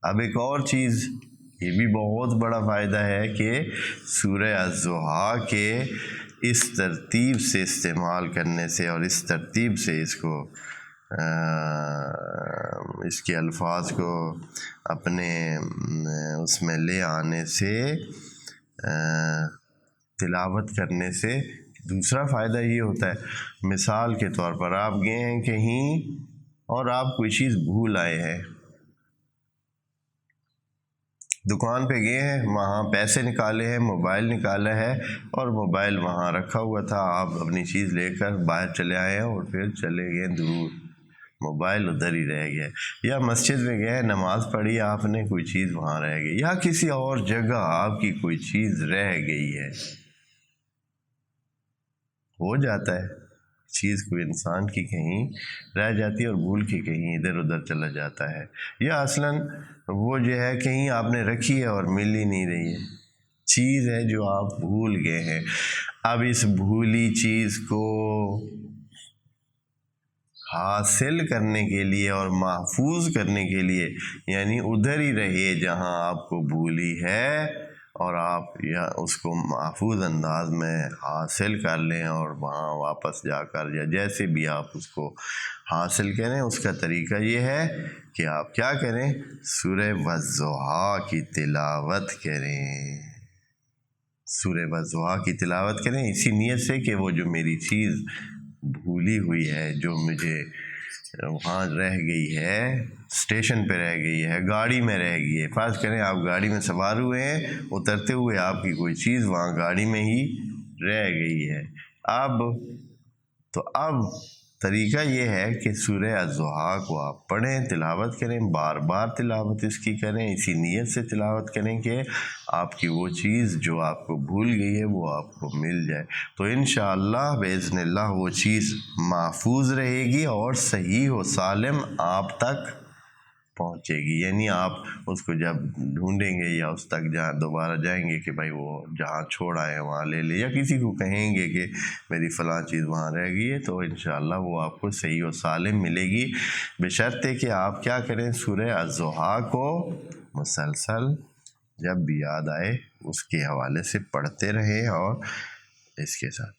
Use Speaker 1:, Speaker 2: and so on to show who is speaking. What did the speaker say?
Speaker 1: اب ایک اور چیز یہ بھی بہت بڑا فائدہ ہے کہ سورہ الضحیٰ کے اس ترتیب سے استعمال کرنے سے اور اس ترتیب سے اس کے الفاظ کو اپنے اس میں لے آنے سے، تلاوت کرنے سے دوسرا فائدہ یہ ہوتا ہے، مثال کے طور پر آپ گئے ہیں کہیں اور آپ کوئی چیز بھول آئے ہیں، دکان پہ گئے ہیں، وہاں پیسے نکالے ہیں، موبائل نکالا ہے اور موبائل وہاں رکھا ہوا تھا، آپ اپنی چیز لے کر باہر چلے آئے ہیں اور پھر چلے گئے دور، موبائل ادھر ہی رہ گیا، یا مسجد میں گئے نماز پڑھی آپ نے، کوئی چیز وہاں رہ گئی، یا کسی اور جگہ آپ کی کوئی چیز رہ گئی ہے، ہو جاتا ہے چیز کوئی انسان کی کہیں رہ جاتی ہے اور بھول کے کہیں ادھر ادھر چلا جاتا ہے، یا اصلاً وہ جو ہے کہیں آپ نے رکھی ہے اور مل ہی نہیں رہی ہے، چیز ہے جو آپ بھول گئے ہیں۔ اب اس بھولی چیز کو حاصل کرنے کے لیے اور محفوظ کرنے کے لیے، یعنی ادھر ہی رہے جہاں آپ کو بھولی ہے اور آپ یا اس کو محفوظ انداز میں حاصل کر لیں اور وہاں واپس جا کر یا جیسے بھی آپ اس کو حاصل کریں، اس کا طریقہ یہ ہے کہ آپ کیا کریں، سورہ والضحیٰ کی تلاوت کریں، سورہ والضحیٰ کی تلاوت کریں، اسی نیت سے کہ وہ جو میری چیز بھولی ہوئی ہے، جو مجھے وہاں رہ گئی ہے، اسٹیشن پہ رہ گئی ہے، گاڑی میں رہ گئی ہے، فرض کریں آپ گاڑی میں سوار ہوئے ہیں، اترتے ہوئے آپ کی کوئی چیز وہاں گاڑی میں ہی رہ گئی ہے، اب طریقہ یہ ہے کہ سورہ الضحیٰ کو آپ پڑھیں، تلاوت کریں، بار بار تلاوت اس کی کریں، اسی نیت سے تلاوت کریں کہ آپ کی وہ چیز جو آپ کو بھول گئی ہے وہ آپ کو مل جائے، تو انشاءاللہ باذن اللہ وہ چیز محفوظ رہے گی اور صحیح و سالم آپ تک پہنچے گی، یعنی آپ اس کو جب ڈھونڈیں گے یا اس تک جہاں دوبارہ جائیں گے کہ بھائی وہ جہاں چھوڑ آئے وہاں لے لے، یا کسی کو کہیں گے کہ میری فلاں چیز وہاں رہ گئی ہے، تو انشاءاللہ وہ آپ کو صحیح و سالم ملے گی، بشرطے کہ آپ کیا کریں، سورہ الضحیٰ کو مسلسل جب بھی یاد آئے اس کے حوالے سے پڑھتے رہیں اور اس کے ساتھ